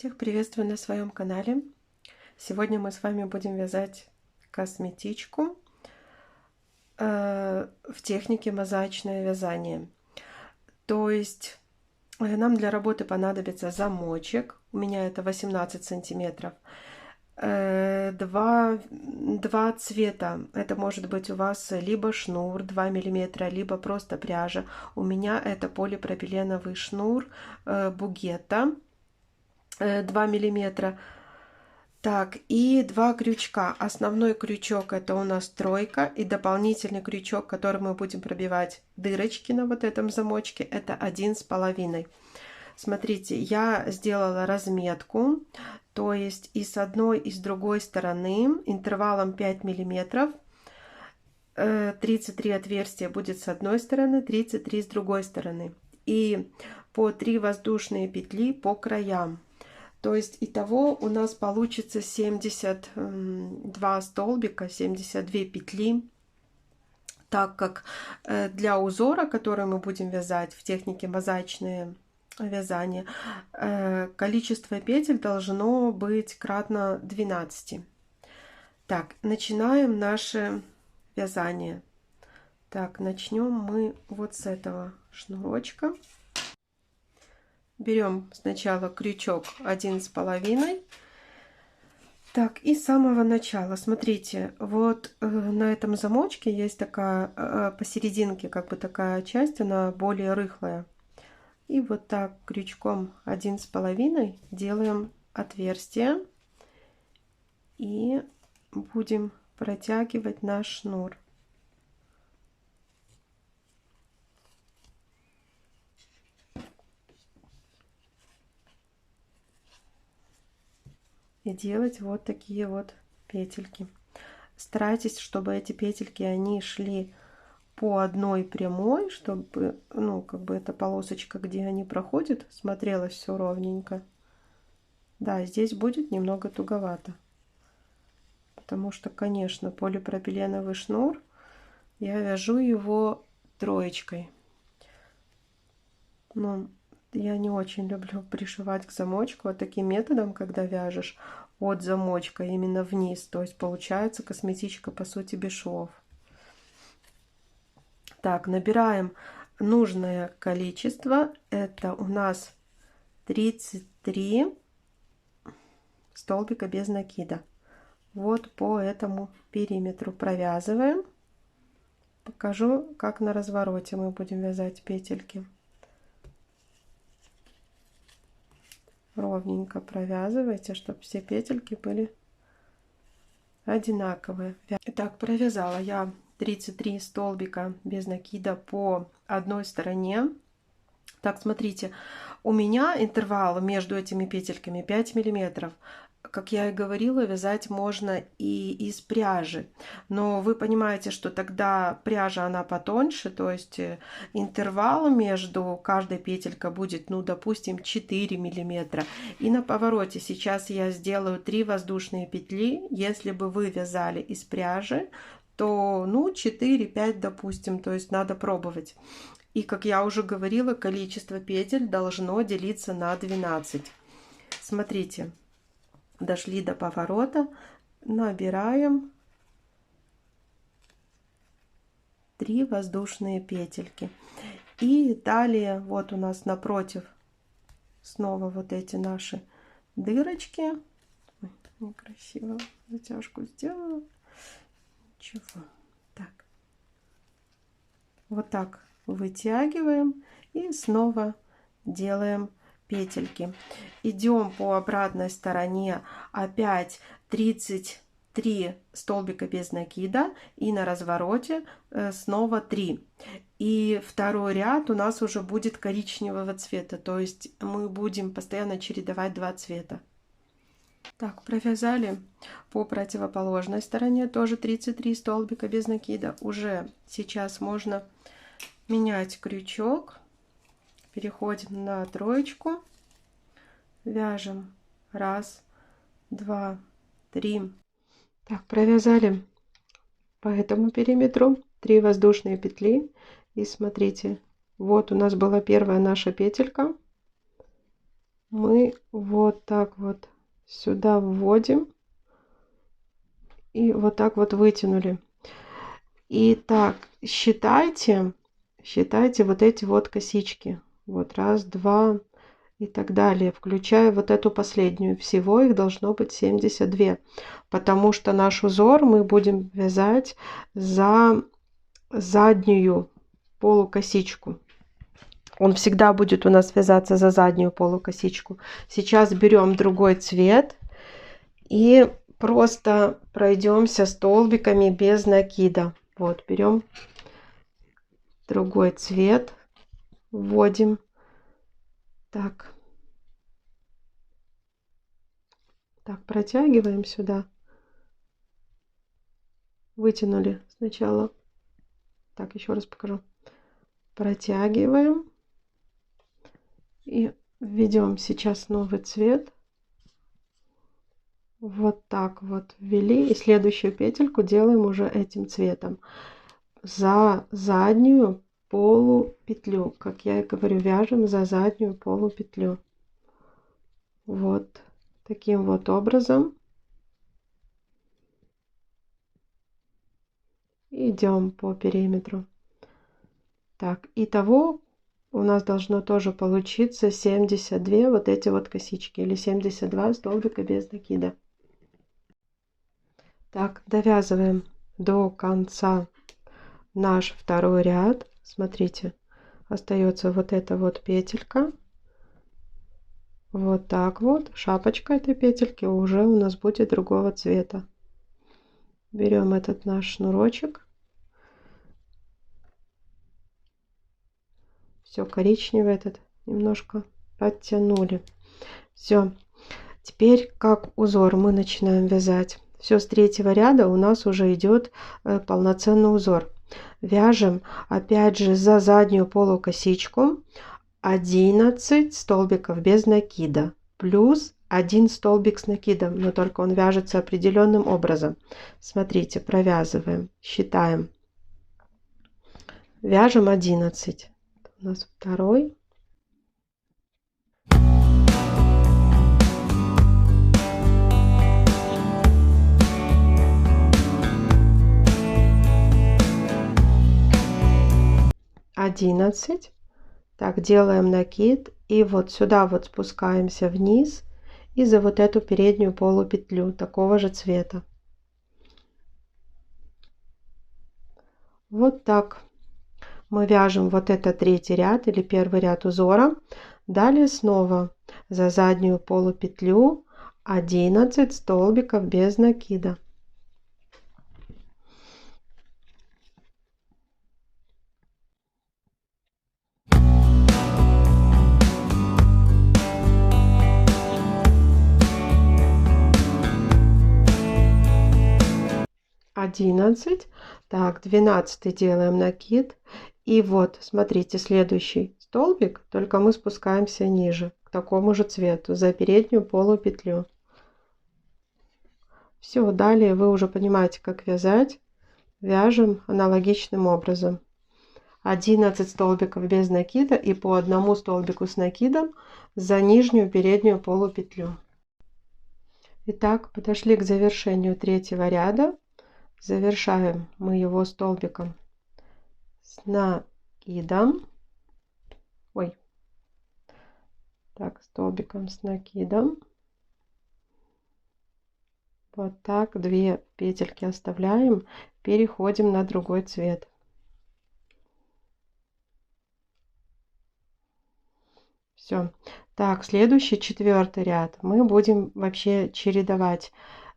Всех приветствую на своем канале. Сегодня мы с вами будем вязать косметичку в технике мозаичное вязание. То есть нам для работы понадобится замочек. У меня это 18 сантиметров. Два цвета. Это может быть у вас либо шнур 2 миллиметра, либо просто пряжа. У меня это полипропиленовый шнур Бугетта 2 миллиметра. Так, и 2 крючка. Основной крючок это у нас тройка, и дополнительный крючок, который мы будем пробивать дырочки на вот этом замочке, это 1,5. Смотрите, я сделала разметку, то есть и с одной, и с другой стороны интервалом 5 миллиметров. 33 отверстия будет с одной стороны, 33 с другой стороны. И по 3 воздушные петли по краям. То есть итого у нас получится 72 столбика, 72 петли, так как для узора, который мы будем вязать в технике мозаичное вязание, количество петель должно быть кратно 12. Так, начинаем наше вязание. Так, начнем мы вот с этого шнурочка. Берем сначала крючок 1,5. Так, и с самого начала, смотрите, вот на этом замочке есть такая посерединке, как бы такая часть, она более рыхлая. И вот так крючком 1,5 делаем отверстие и будем протягивать наш шнур. И делать вот такие вот петельки. Старайтесь, чтобы эти петельки они шли по одной прямой, чтобы, ну, как бы эта полосочка, где они проходят, смотрелась все ровненько. Да, здесь будет немного туговато, потому что, конечно, полипропиленовый шнур, я вяжу его троечкой. Но я не очень люблю пришивать к замочку вот таким методом, когда вяжешь от замочка именно вниз. То есть получается косметичка по сути без швов. Так, набираем нужное количество. Это у нас 33 столбика без накида. Вот по этому периметру провязываем. Покажу, как на развороте мы будем вязать петельки. Ровненько провязывайте, чтобы все петельки были одинаковые. Итак, провязала я 33 столбика без накида по одной стороне. Так, смотрите, у меня интервал между этими петельками 5 миллиметров. Как я и говорила, вязать можно и из пряжи, но вы понимаете, что тогда пряжа она потоньше, то есть интервал между каждой петелькой будет, ну, допустим, 4 миллиметра. И на повороте сейчас я сделаю 3 воздушные петли. Если бы вы вязали из пряжи, то, ну, 4-5, допустим, то есть надо пробовать. И, как я уже говорила, количество петель должно делиться на 12. Смотрите. Дошли до поворота, набираем 3 воздушные петельки. И далее вот у нас напротив снова вот эти наши дырочки. Ой, некрасиво затяжку сделала. Ничего. Так. Вот так вытягиваем и снова делаем петельки. Идем по обратной стороне, опять 33 столбика без накида, и на развороте снова 3. И второй ряд у нас уже будет коричневого цвета, то есть мы будем постоянно чередовать 2 цвета. Так, провязали по противоположной стороне тоже 33 столбика без накида. Уже сейчас можно менять крючок. Переходим на троечку, вяжем 1, 2, 3. Так, провязали по этому периметру 3 воздушные петли. И смотрите, вот у нас была первая наша петелька. мы вот так вот сюда вводим и вот так вот вытянули. И так, считайте вот эти вот косички. Вот раз, два и так далее, включая вот эту последнюю. Всего их должно быть 72, потому что наш узор мы будем вязать за заднюю полукосичку. Он всегда будет у нас вязаться за заднюю полукосичку. Сейчас берем другой цвет и просто пройдемся столбиками без накида. Вот, берем другой цвет, вводим. Так, протягиваем сюда. Вытянули сначала. Так, еще раз покажу. Протягиваем. И введем сейчас новый цвет. Вот так вот ввели. И следующую петельку делаем уже этим цветом. За заднюю полупетлю. Как я и говорю, вяжем за заднюю полупетлю. Вот таким вот образом. Идем по периметру. Так, итого у нас должно тоже получиться 72 вот эти вот косички. Или 72 столбика без накида. Так, довязываем до конца наш второй ряд. Смотрите, остается вот эта вот петелька. Вот так вот. Шапочка этой петельки уже у нас будет другого цвета. Берем этот наш шнурочек. Все, коричневый этот немножко подтянули. Все. Теперь как узор мы начинаем вязать. Все, с третьего ряда у нас уже идет полноценный узор. Вяжем опять же за заднюю полукосичку 11 столбиков без накида плюс 1 столбик с накидом, но только он вяжется определенным образом. Смотрите, провязываем, считаем, вяжем 11. У нас второй. Одиннадцать. Так, делаем накид и вот сюда вот спускаемся вниз и за вот эту переднюю полупетлю такого же цвета. Вот так мы вяжем вот это третий ряд или первый ряд узора. Далее снова за заднюю полупетлю 11 столбиков без накида. Одиннадцать. Так, 12 делаем накид. И вот, смотрите, следующий столбик, только мы спускаемся ниже, к такому же цвету, за переднюю полупетлю. Все, далее вы уже понимаете, как вязать. Вяжем аналогичным образом. 11 столбиков без накида и по одному столбику с накидом за нижнюю переднюю полупетлю. Итак, подошли к завершению третьего ряда. Завершаем мы его столбиком с накидом. Ой. Так, столбиком с накидом. Вот так, 2 петельки оставляем, переходим на другой цвет. Все. Так, следующий четвертый ряд мы будем вообще чередовать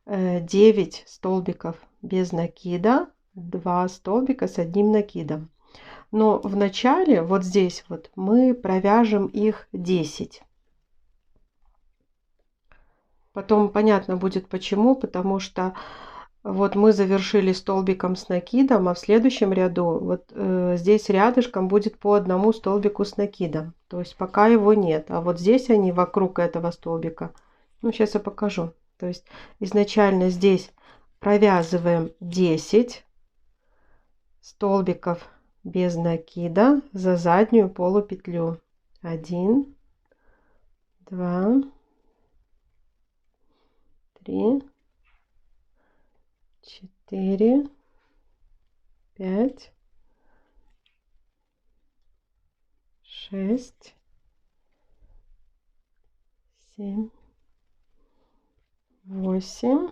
9 столбиков без накида, 2 столбика с одним накидом. Но в начале вот здесь вот мы провяжем их 10. Потом понятно будет почему, потому что вот мы завершили столбиком с накидом, а в следующем ряду вот здесь рядышком будет по одному столбику с накидом. То есть пока его нет, а вот здесь они вокруг этого столбика. Ну, сейчас я покажу. То есть изначально здесь провязываем 10 столбиков без накида за заднюю полупетлю. 1, 2, 3, 4, 5, 6, 7, 8,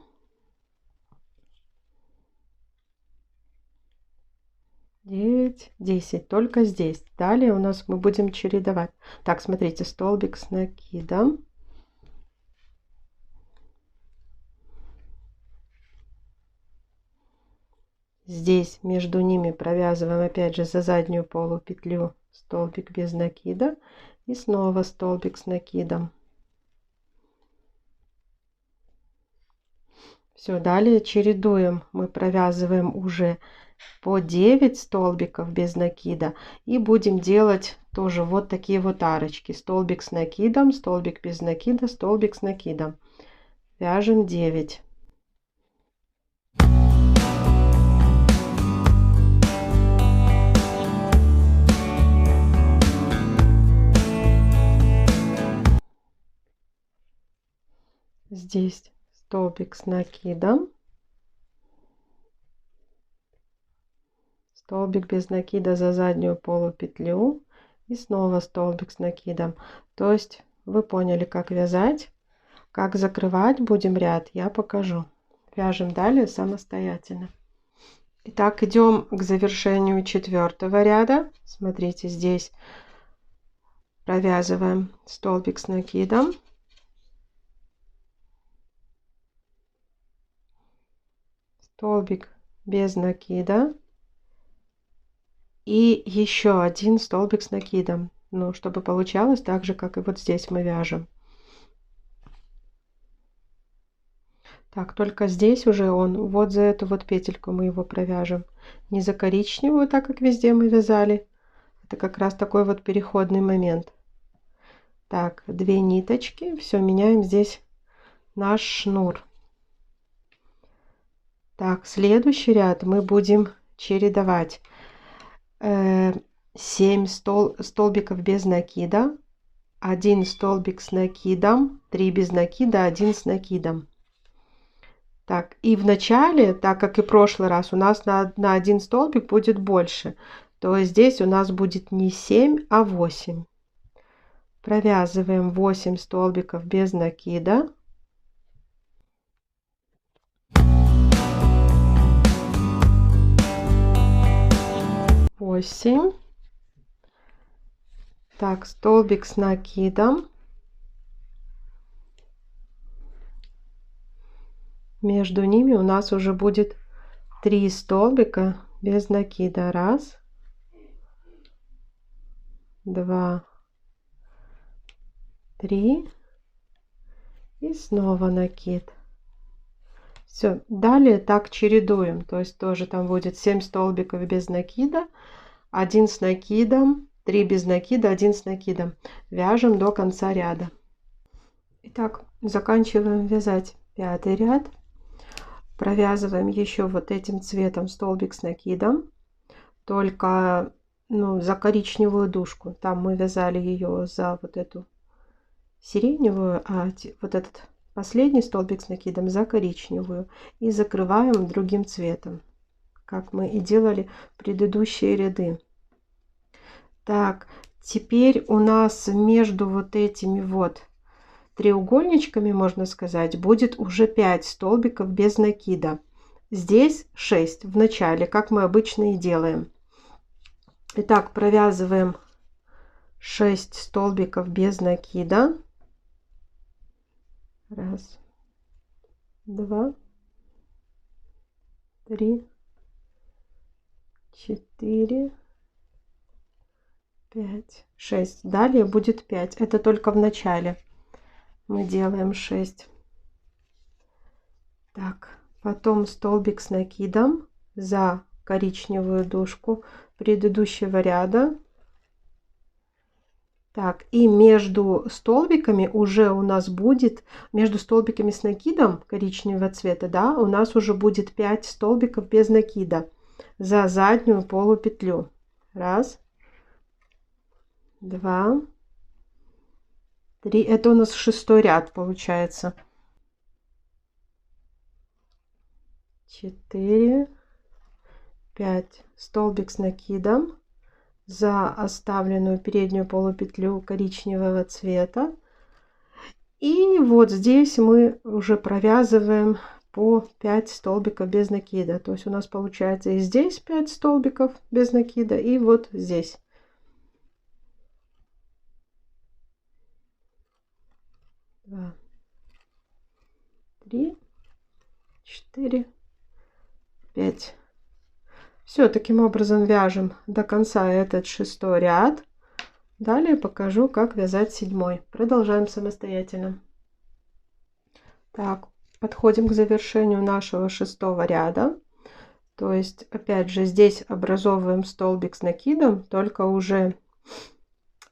9, 10. Только здесь. Далее у нас мы будем чередовать. Так, смотрите, столбик с накидом. Здесь между ними провязываем опять же за заднюю полупетлю столбик без накида и снова столбик с накидом. Все, далее чередуем, мы провязываем уже по 9 столбиков без накида и будем делать тоже вот такие вот арочки: столбик с накидом, столбик без накида, столбик с накидом. Вяжем 9. Здесь столбик с накидом, столбик без накида за заднюю полупетлю и снова столбик с накидом. То есть вы поняли, как вязать. Как закрывать будем ряд, я покажу. Вяжем далее самостоятельно. Итак, идем к завершению 4-го ряда. Смотрите, здесь провязываем столбик с накидом, столбик без накида и еще один столбик с накидом, ну, чтобы получалось так же, как и вот здесь мы вяжем. Так, только здесь уже он, вот за эту вот петельку мы его провяжем. Не за коричневую, так как везде мы вязали. Это как раз такой вот переходный момент. Так, 2 ниточки, все, меняем здесь наш шнур. Так, следующий ряд мы будем чередовать 7 столбиков без накида, 1 столбик с накидом, 3 без накида, 1 с накидом. Так, и в начале, так как и в прошлый раз, у нас на 1 столбик будет больше, то здесь у нас будет не 7, а 8. Провязываем 8 столбиков без накида. Так, столбик с накидом. Между ними у нас уже будет 3 столбика без накида. 1, 2, 3 и снова накид. Все, далее так чередуем, то есть тоже там будет 7 столбиков без накида, 1 с накидом, 3 без накида, 1 с накидом. Вяжем до конца ряда. Итак, заканчиваем вязать 5-й ряд. Провязываем еще вот этим цветом столбик с накидом, только за коричневую дужку. Там мы вязали ее за вот эту сиреневую, а вот этот последний столбик с накидом за коричневую. И закрываем другим цветом, как мы и делали предыдущие ряды. Так, теперь у нас между вот этими вот треугольничками, можно сказать, будет уже 5 столбиков без накида. Здесь 6 в начале, как мы обычно и делаем. Итак, провязываем 6 столбиков без накида. 1, 2, 3, 4, 5, 6. Далее будет 5. Это только в начале. Мы делаем 6. Так, потом столбик с накидом за коричневую дужку предыдущего ряда. Так, и между столбиками уже у нас будет, между столбиками с накидом коричневого цвета, да, у нас уже будет 5 столбиков без накида за заднюю полупетлю. 1, 2, 3. Это у нас 6-й ряд получается. 4, 5. Столбик с накидом за оставленную переднюю полупетлю коричневого цвета. И вот здесь мы уже провязываем по 5 столбиков без накида. То есть у нас получается и здесь 5 столбиков без накида, и вот здесь. 2, 3, 4, 5. Все, таким образом вяжем до конца этот 6-й ряд. Далее покажу, как вязать 7-й. Продолжаем самостоятельно. Так, подходим к завершению нашего 6-го ряда. То есть, опять же, здесь образовываем столбик с накидом, только уже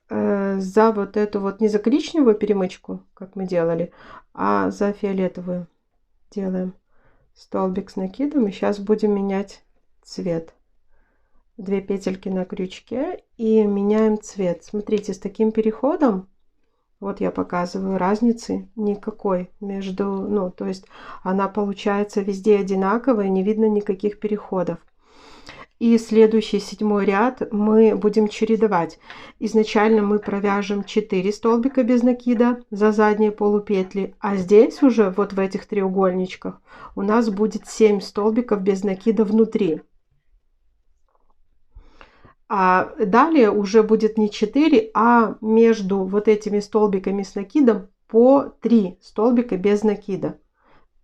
за вот эту вот, не за коричневую перемычку, как мы делали, а за фиолетовую делаем столбик с накидом. И сейчас будем менять цвет. 2 петельки на крючке и меняем цвет. Смотрите, с таким переходом, вот я показываю, разницы никакой между, ну, то есть она получается везде одинаковая, не видно никаких переходов. И следующий 7-й ряд мы будем чередовать. Изначально мы провяжем 4 столбика без накида за задние полупетли, а здесь уже вот в этих треугольничках у нас будет 7 столбиков без накида внутри. А далее уже будет не 4, а между вот этими столбиками с накидом по 3 столбика без накида.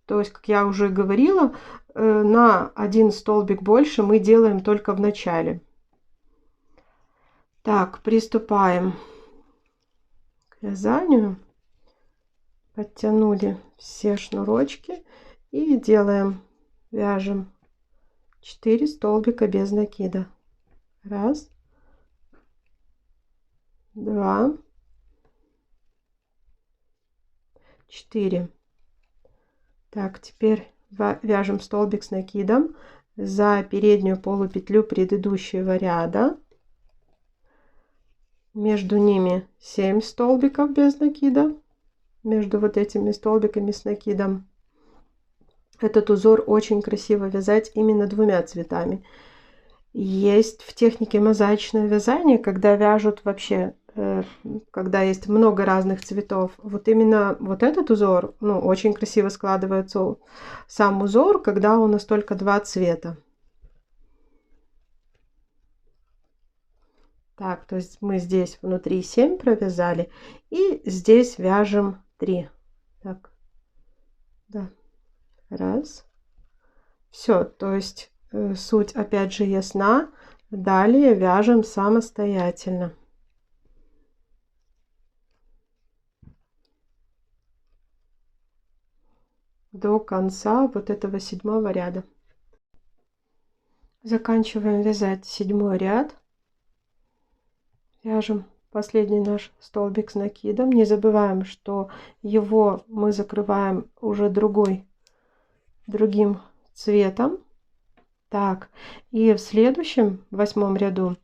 То есть, как я уже говорила, на 1 столбик больше мы делаем только в начале. Так, приступаем к вязанию. Подтянули все шнурочки и делаем, вяжем 4 столбика без накида. 1, 2, 4. Так, теперь вяжем столбик с накидом за переднюю полупетлю предыдущего ряда. Между ними 7 столбиков без накида. Между вот этими столбиками с накидом. Этот узор очень красиво вязать именно 2 цветами. Есть в технике мозаичное вязание, когда вяжут вообще, когда есть много разных цветов. Вот именно вот этот узор, ну, очень красиво складывается сам узор, когда у нас только 2 цвета. Так, то есть мы здесь внутри 7 провязали, и здесь вяжем 3. Так, да, 1. Все, то есть суть опять же ясна. Далее вяжем самостоятельно. До конца вот этого 7-го ряда. Заканчиваем вязать 7-й ряд. Вяжем последний наш столбик с накидом. Не забываем, что его мы закрываем уже другим цветом. Так, и в следующем 8-м ряду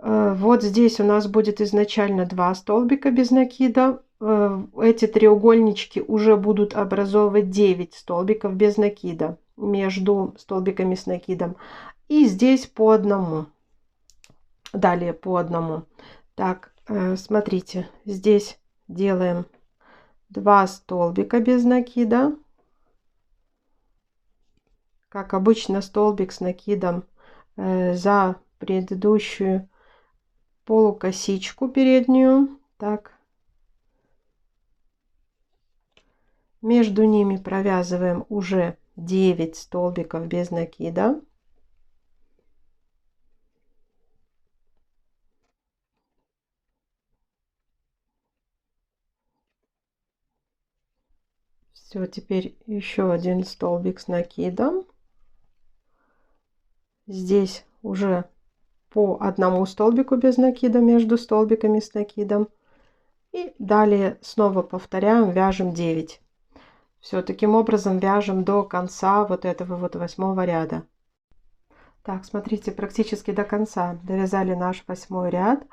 вот здесь у нас будет изначально 2 столбика без накида. Эти треугольнички уже будут образовывать 9 столбиков без накида между столбиками с накидом. И здесь по одному. Далее по одному. Так, смотрите, здесь делаем 2 столбика без накида. Как обычно, столбик с накидом за предыдущую полукосичку переднюю. Так. Между ними провязываем уже 9 столбиков без накида. Все, теперь еще 1 столбик с накидом. Здесь уже по 1 столбику без накида между столбиками с накидом. И далее снова повторяем, вяжем 9. Все, таким образом вяжем до конца вот этого вот 8-го ряда. Так, смотрите, практически до конца довязали наш 8-й ряд.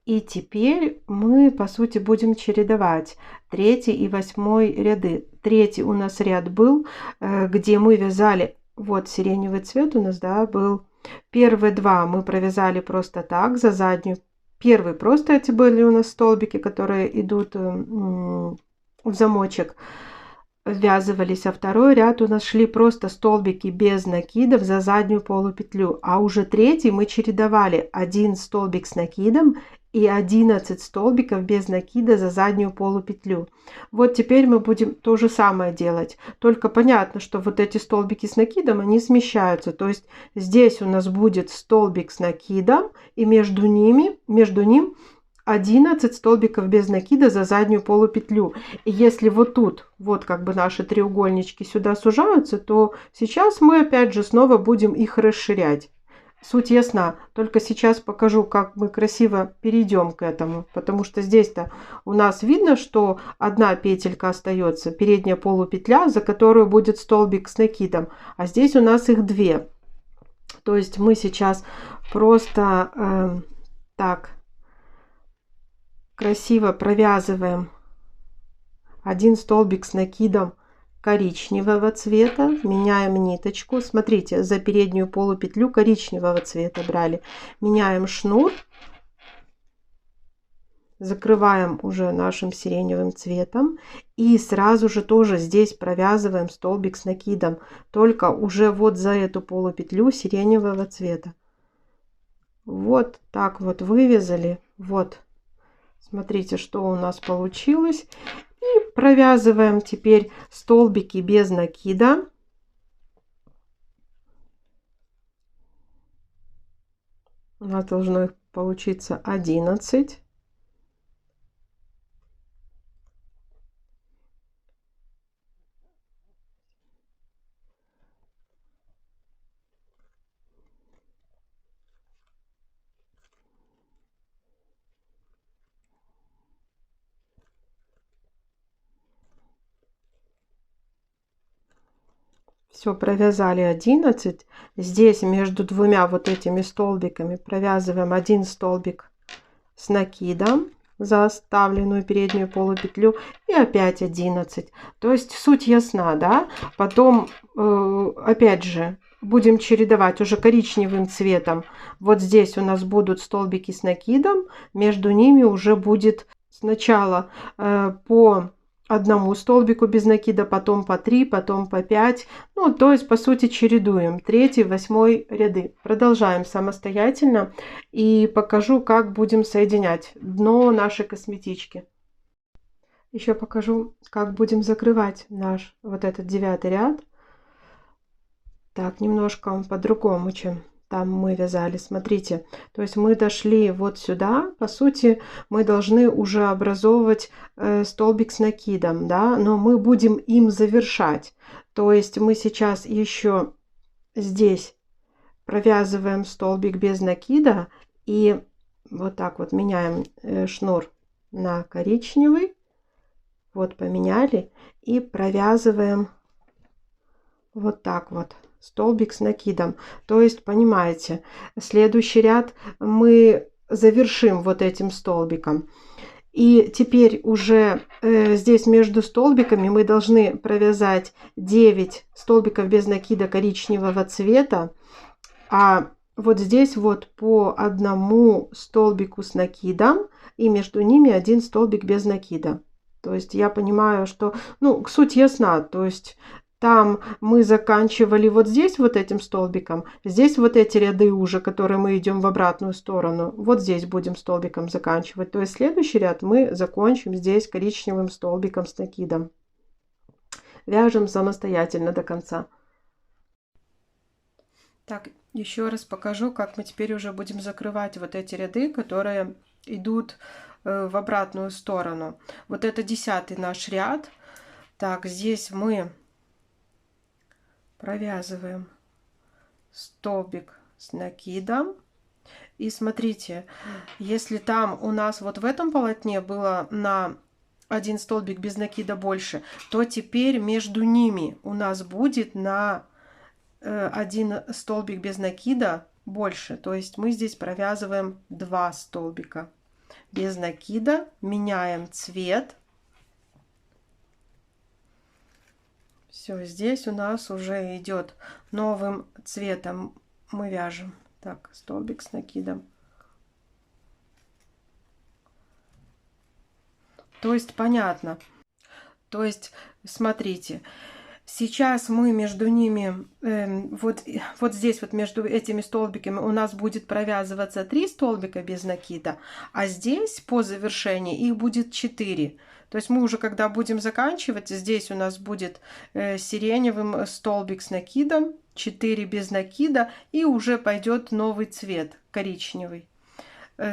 И теперь мы, по сути, будем чередовать 3-й и 8-й ряды. 3-й у нас ряд был, где мы вязали, вот сиреневый цвет у нас, да, был. Первые 2 мы провязали просто так, за заднюю. Первый просто эти были у нас столбики, которые идут в замочек, ввязывались, а второй ряд у нас шли просто столбики без накидов за заднюю полупетлю, а уже 3-й мы чередовали 1 столбик с накидом и 11 столбиков без накида за заднюю полупетлю. Вот теперь мы будем то же самое делать, только понятно, что вот эти столбики с накидом, они смещаются, то есть здесь у нас будет столбик с накидом, и между ним 11 столбиков без накида за заднюю полупетлю. И если вот тут, вот как бы наши треугольнички сюда сужаются, то сейчас мы опять же снова будем их расширять. Суть ясна, только сейчас покажу, как мы красиво перейдем к этому, потому что здесь-то у нас видно, что одна петелька остается, передняя полупетля, за которую будет столбик с накидом, а здесь у нас их 2. То есть мы сейчас просто так красиво провязываем 1 столбик с накидом коричневого цвета, меняем ниточку, смотрите, за переднюю полупетлю коричневого цвета брали, меняем шнур, закрываем уже нашим сиреневым цветом и сразу же тоже здесь провязываем столбик с накидом, только уже вот за эту полупетлю сиреневого цвета. Вот так вот вывязали, вот. Смотрите, что у нас получилось. И провязываем теперь столбики без накида. У нас должно их получиться 11. Все, провязали 11. Здесь между двумя вот этими столбиками провязываем 1 столбик с накидом за оставленную переднюю полупетлю и опять 11. То есть суть ясна, да? Потом опять же будем чередовать уже коричневым цветом. Вот здесь у нас будут столбики с накидом, между ними уже будет сначала по 1 столбику без накида, потом по 3, потом по 5. Ну, то есть, по сути, чередуем 3-й, 8-й ряды. Продолжаем самостоятельно и покажу, как будем соединять дно нашей косметички. Еще покажу, как будем закрывать наш вот этот 9-й ряд. Так, немножко он по-другому, чем там мы вязали. Смотрите, то есть мы дошли вот сюда, по сути мы должны уже образовывать столбик с накидом, да, но мы будем им завершать. То есть мы сейчас еще здесь провязываем столбик без накида и вот так вот меняем шнур на коричневый, вот поменяли, и провязываем вот так вот столбик с накидом. То есть, понимаете, следующий ряд мы завершим вот этим столбиком. И теперь уже здесь между столбиками мы должны провязать 9 столбиков без накида коричневого цвета, а вот здесь вот по 1 столбику с накидом и между ними 1 столбик без накида. То есть я понимаю, что, ну, суть ясна, то есть там мы заканчивали вот здесь вот этим столбиком, здесь вот эти ряды уже, которые мы идем в обратную сторону, вот здесь будем столбиком заканчивать. То есть следующий ряд мы закончим здесь коричневым столбиком с накидом. Вяжем самостоятельно до конца. Так, еще раз покажу, как мы теперь уже будем закрывать вот эти ряды, которые идут в обратную сторону. Вот это 10-й наш ряд. Так, здесь мы провязываем столбик с накидом. И смотрите, если там у нас вот в этом полотне было на 1 столбик без накида больше, то теперь между ними у нас будет на один столбик без накида больше. То есть мы здесь провязываем 2 столбика без накида, меняем цвет. Все, здесь у нас уже идет новым цветом. Мы вяжем. Так, столбик с накидом. То есть понятно. То есть, смотрите, сейчас мы между ними, вот здесь вот между этими столбиками у нас будет провязываться 3 столбика без накида, а здесь по завершении их будет 4. То есть мы уже, когда будем заканчивать, здесь у нас будет сиреневым столбик с накидом, 4 без накида, и уже пойдет новый цвет, коричневый.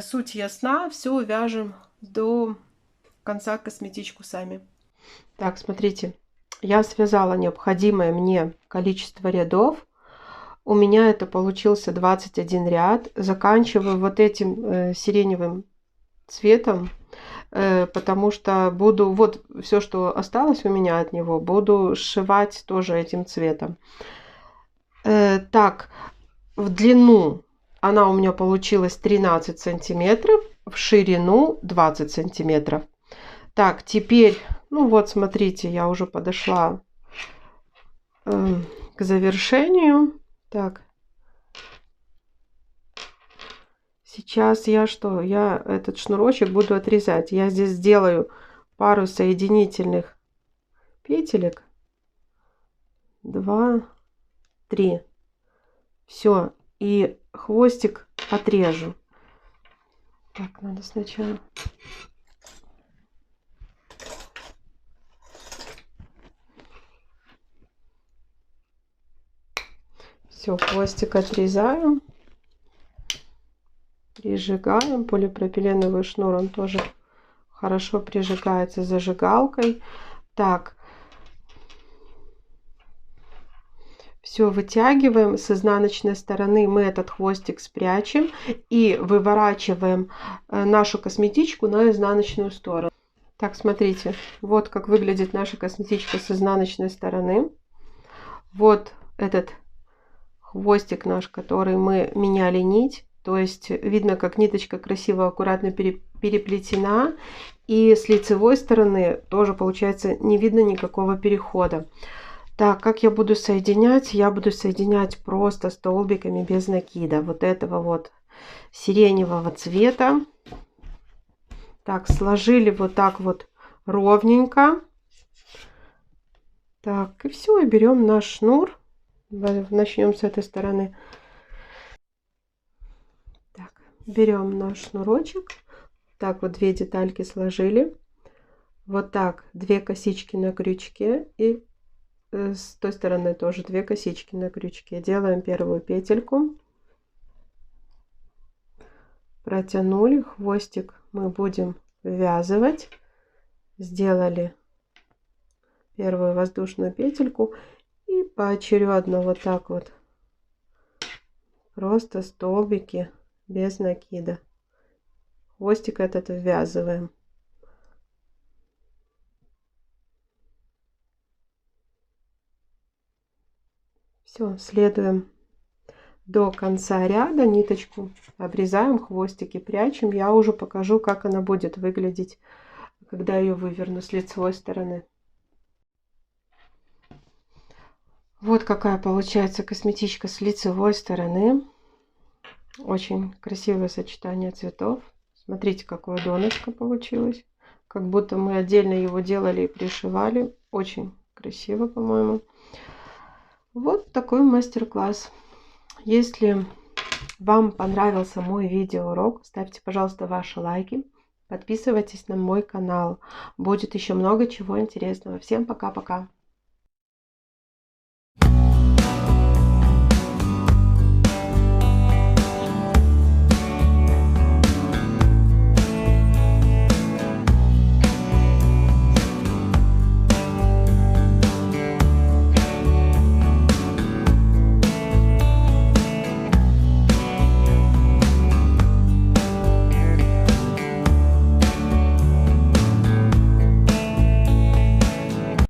Суть ясна, все вяжем до конца косметичку сами. Так, смотрите, я связала необходимое мне количество рядов. У меня это получился 21 ряд. Заканчиваю вот этим сиреневым цветом, потому что буду, вот все, что осталось у меня от него, буду сшивать тоже этим цветом. Так, в длину она у меня получилась 13 сантиметров, в ширину 20 сантиметров. Так, теперь, ну вот, смотрите, я уже подошла к завершению. Так, сейчас я что? Я этот шнурочек буду отрезать. Я здесь сделаю пару соединительных петелек. 2, 3. Все, и хвостик отрежу. Так, надо сначала... Все, хвостик отрезаем, прижигаем. Полипропиленовый шнур, он тоже хорошо прижигается зажигалкой. Так, все вытягиваем. С изнаночной стороны мы этот хвостик спрячем и выворачиваем нашу косметичку на изнаночную сторону. Так, смотрите, вот как выглядит наша косметичка с изнаночной стороны. Вот этот хвостик наш, который мы меняли нить. То есть видно, как ниточка красиво, аккуратно переплетена. И с лицевой стороны тоже, получается, не видно никакого перехода. Так, как я буду соединять? Я буду соединять просто столбиками без накида. Вот этого вот сиреневого цвета. Так, сложили вот так вот ровненько. Так, и все, и берем наш шнур. Начнем с этой стороны. Так, берем наш шнурочек. Так, вот 2 детальки сложили. Вот так 2 косички на крючке. И с той стороны тоже 2 косички на крючке. Делаем первую петельку. Протянули. Хвостик мы будем ввязывать. Сделали первую воздушную петельку. И поочередно вот так вот просто столбики без накида. Хвостик этот ввязываем. Все, следуем до конца ряда, ниточку обрезаем, хвостики прячем. Я уже покажу, как она будет выглядеть, когда ее выверну с лицевой стороны. Вот какая получается косметичка с лицевой стороны. Очень красивое сочетание цветов. Смотрите, какое донышко получилось. Как будто мы отдельно его делали и пришивали. Очень красиво, по-моему. Вот такой мастер-класс. Если вам понравился мой видеоурок, ставьте, пожалуйста, ваши лайки. Подписывайтесь на мой канал. Будет еще много чего интересного. Всем пока-пока.